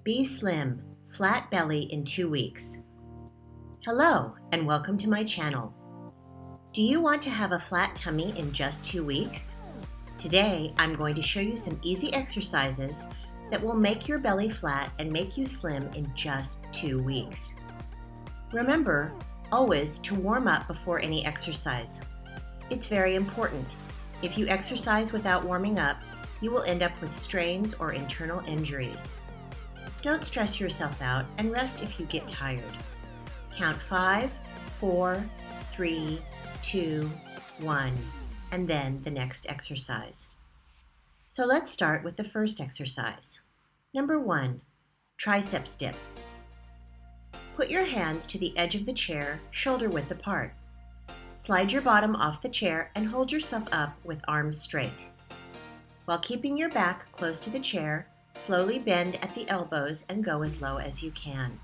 Be slim, flat belly in 2 weeks. Hello, and welcome to my channel. Do you want to have a flat tummy in just 2 weeks? Today, I'm going to show you some easy exercises that will make your belly flat and make you slim in just 2 weeks. Remember, always to warm up before any exercise. It's very important. If you exercise without warming up, you will end up with strains or internal injuries. Don't stress yourself out and rest if you get tired. Count 5, 4, 3, 2, 1, and then the next exercise. So let's start with the first exercise. Number 1, triceps dip. Put your hands to the edge of the chair, shoulder width apart. Slide your bottom off the chair and hold yourself up with arms straight. While keeping your back close to the chair, slowly bend at the elbows and go as low as you can.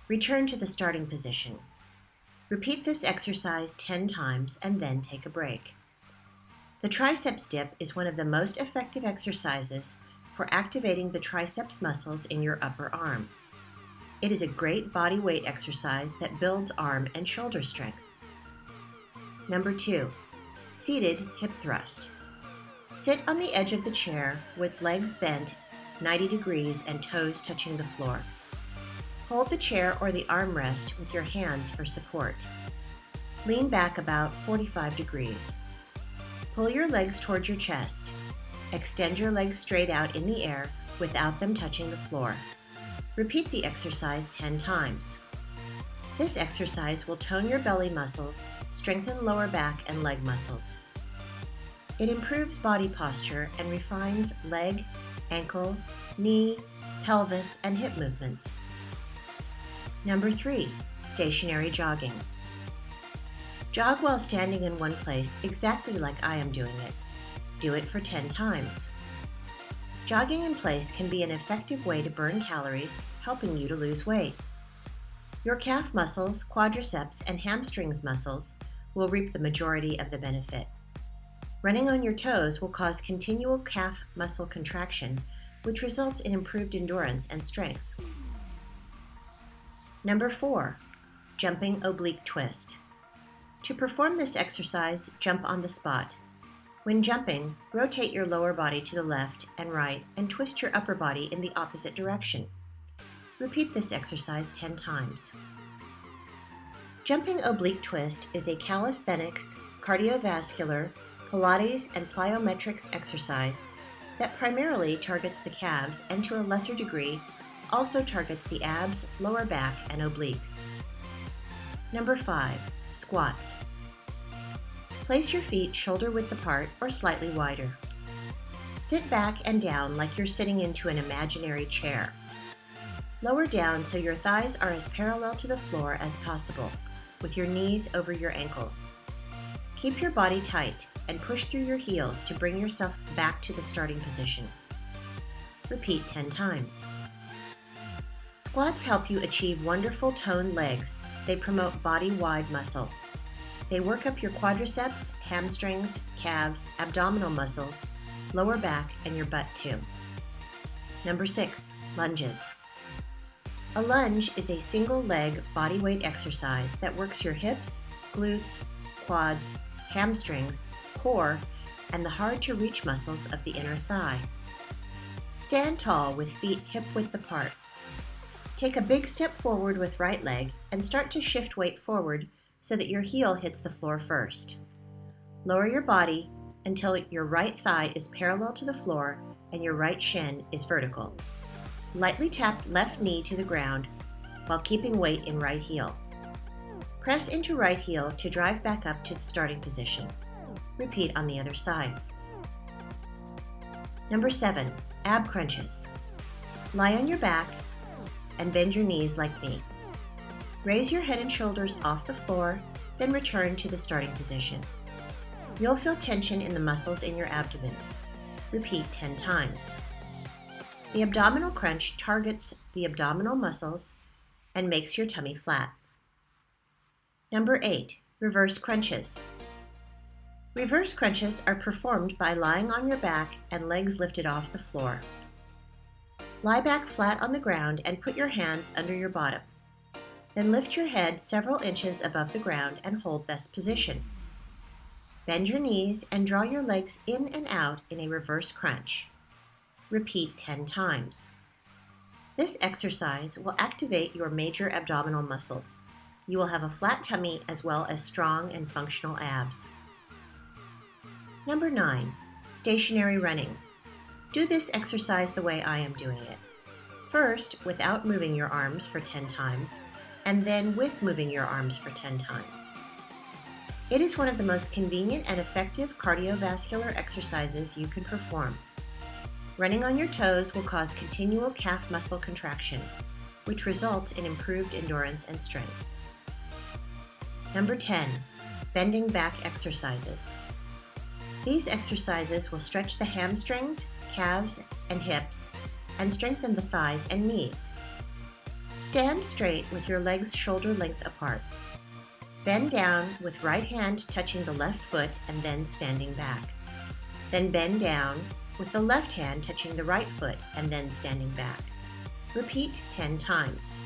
Return to the starting position. Repeat this exercise 10 times and then take a break. The triceps dip is one of the most effective exercises for activating the triceps muscles in your upper arm. It is a great body weight exercise that builds arm and shoulder strength. Number 2, seated hip thrust. Sit on the edge of the chair with legs bent 90 degrees and toes touching the floor. Hold the chair or the armrest with your hands for support. Lean back about 45 degrees. Pull your legs toward your chest. Extend your legs straight out in the air without them touching the floor. Repeat the exercise 10 times. This exercise will tone your belly muscles, strengthen lower back and leg muscles. It improves body posture and refines leg, ankle, knee, pelvis, and hip movements. Number 3, stationary jogging. Jog while standing in one place exactly like I am doing it. Do it for 10 times. Jogging in place can be an effective way to burn calories, helping you to lose weight. Your calf muscles, quadriceps, and hamstrings muscles will reap the majority of the benefit. Running on your toes will cause continual calf muscle contraction, which results in improved endurance and strength. Number 4, jumping oblique twist. To perform this exercise, jump on the spot. When jumping, rotate your lower body to the left and right and twist your upper body in the opposite direction. Repeat this exercise 10 times. Jumping oblique twist is a calisthenics, cardiovascular, Pilates, and plyometrics exercise that primarily targets the calves and to a lesser degree also targets the abs, lower back, and obliques. Number 5, squats. Place your feet shoulder width apart or slightly wider. Sit back and down like you're sitting into an imaginary chair. Lower down so your thighs are as parallel to the floor as possible, with your knees over your ankles. Keep your body tight and push through your heels to bring yourself back to the starting position. Repeat 10 times. Squats help you achieve wonderful toned legs. They promote body-wide muscle. They work up your quadriceps, hamstrings, calves, abdominal muscles, lower back, and your butt too. Number 6, lunges. A lunge is a single leg body weight exercise that works your hips, glutes, quads, hamstrings, core, and the hard to reach muscles of the inner thigh. Stand tall with feet hip width apart. Take a big step forward with right leg and start to shift weight forward so that your heel hits the floor first. Lower your body until your right thigh is parallel to the floor and your right shin is vertical. Lightly tap left knee to the ground while keeping weight in right heel. Press into right heel to drive back up to the starting position. Repeat on the other side. Number 7, ab crunches. Lie on your back and bend your knees like me. Raise your head and shoulders off the floor, then return to the starting position. You'll feel tension in the muscles in your abdomen. Repeat 10 times. The abdominal crunch targets the abdominal muscles and makes your tummy flat. Number 8, reverse crunches. Reverse crunches are performed by lying on your back and legs lifted off the floor. Lie back flat on the ground and put your hands under your bottom. Then lift your head several inches above the ground and hold this position. Bend your knees and draw your legs in and out in a reverse crunch. Repeat 10 times. This exercise will activate your major abdominal muscles. You will have a flat tummy as well as strong and functional abs. Number 9, stationary running. Do this exercise the way I am doing it. First, without moving your arms for 10 times, and then with moving your arms for 10 times. It is one of the most convenient and effective cardiovascular exercises you can perform. Running on your toes will cause continual calf muscle contraction, which results in improved endurance and strength. Number 10, bending back exercises. These exercises will stretch the hamstrings, calves, and hips, and strengthen the thighs and knees. Stand straight with your legs shoulder length apart. Bend down with right hand touching the left foot and then standing back. Then bend down with the left hand touching the right foot and then standing back. Repeat 10 times.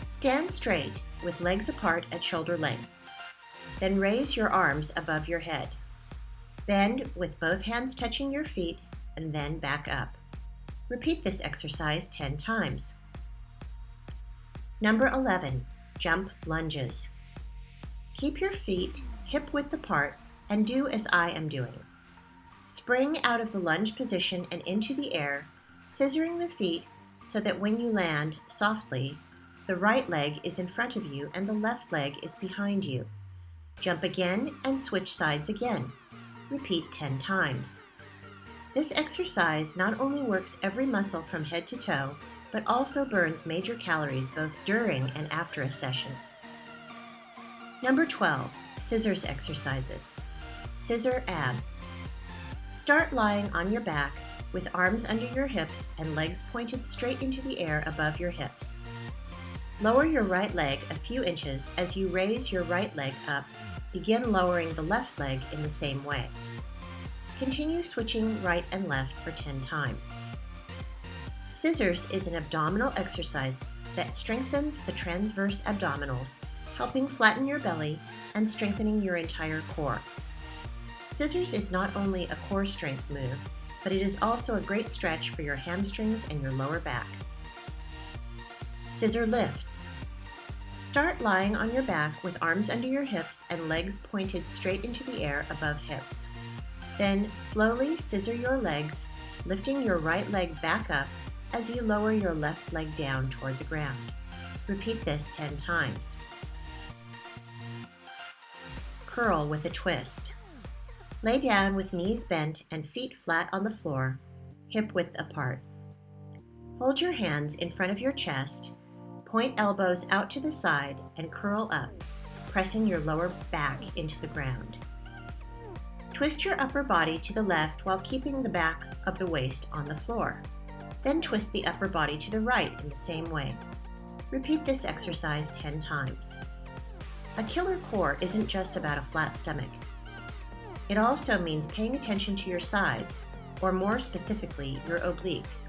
Stand straight with legs apart at shoulder length. Then raise your arms above your head. Bend with both hands touching your feet and then back up. Repeat this exercise 10 times. Number 11, jump lunges. Keep your feet hip-width apart and do as I am doing. Spring out of the lunge position and into the air, scissoring the feet so that when you land softly, the right leg is in front of you and the left leg is behind you. Jump again and switch sides again. Repeat 10 times. This exercise not only works every muscle from head to toe, but also burns major calories both during and after a session. Number 12, scissors exercises. Scissor ab. Start lying on your back with arms under your hips and legs pointed straight into the air above your hips. Lower your right leg a few inches as you raise your right leg up. Begin lowering the left leg in the same way. Continue switching right and left for 10 times. Scissors is an abdominal exercise that strengthens the transverse abdominals, helping flatten your belly and strengthening your entire core. Scissors is not only a core strength move, but it is also a great stretch for your hamstrings and your lower back. Scissor lifts. Start lying on your back with arms under your hips and legs pointed straight into the air above hips. Then slowly scissor your legs, lifting your right leg back up as you lower your left leg down toward the ground. Repeat this 10 times. Curl with a twist. Lay down with knees bent and feet flat on the floor, hip width apart. Hold your hands in front of your chest, point elbows out to the side, and curl up, pressing your lower back into the ground. Twist your upper body to the left while keeping the back of the waist on the floor. Then twist the upper body to the right in the same way. Repeat this exercise 10 times. A killer core isn't just about a flat stomach. It also means paying attention to your sides, or more specifically, your obliques.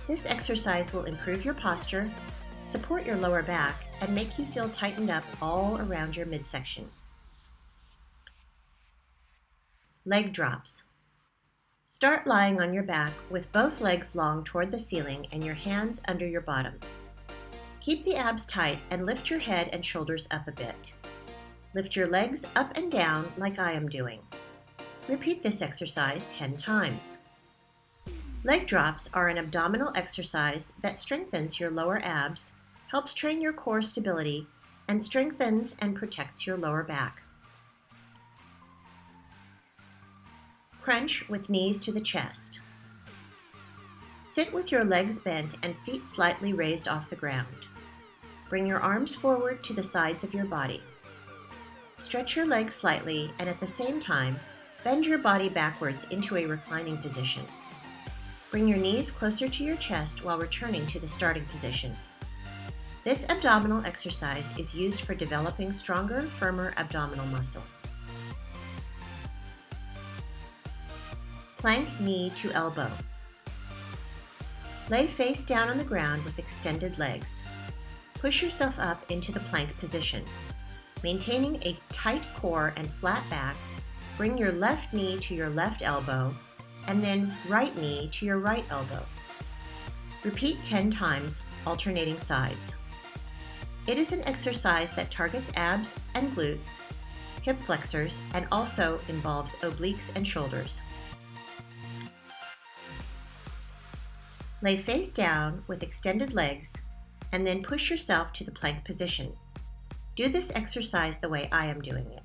This exercise will improve your posture, support your lower back, and make you feel tightened up all around your midsection. Leg drops. Start lying on your back with both legs long toward the ceiling and your hands under your bottom. Keep the abs tight and lift your head and shoulders up a bit. Lift your legs up and down like I am doing. Repeat this exercise 10 times. Leg drops are an abdominal exercise that strengthens your lower abs, helps train your core stability, and strengthens and protects your lower back. Crunch with knees to the chest. Sit with your legs bent and feet slightly raised off the ground. Bring your arms forward to the sides of your body. Stretch your legs slightly and at the same time, bend your body backwards into a reclining position. Bring your knees closer to your chest while returning to the starting position. This abdominal exercise is used for developing stronger, firmer abdominal muscles. Plank knee to elbow. Lay face down on the ground with extended legs. Push yourself up into the plank position. Maintaining a tight core and flat back, bring your left knee to your left elbow and then right knee to your right elbow. Repeat 10 times, alternating sides. It is an exercise that targets abs and glutes, hip flexors, and also involves obliques and shoulders. Lay face down with extended legs and then push yourself to the plank position. Do this exercise the way I am doing it.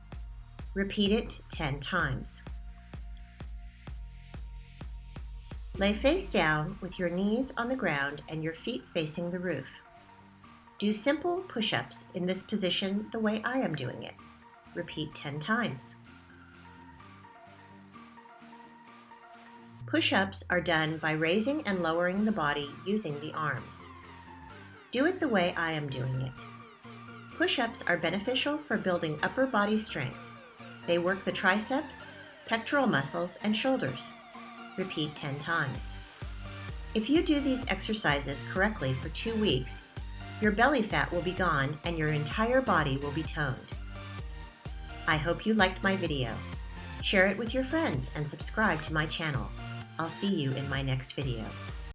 Repeat it 10 times. Lay face down with your knees on the ground and your feet facing the roof. Do simple push-ups in this position the way I am doing it. Repeat 10 times. Push-ups are done by raising and lowering the body using the arms. Do it the way I am doing it. Push-ups are beneficial for building upper body strength. They work the triceps, pectoral muscles, and shoulders. Repeat 10 times. If you do these exercises correctly for 2 weeks, your belly fat will be gone and your entire body will be toned. I hope you liked my video. Share it with your friends and subscribe to my channel. I'll see you in my next video.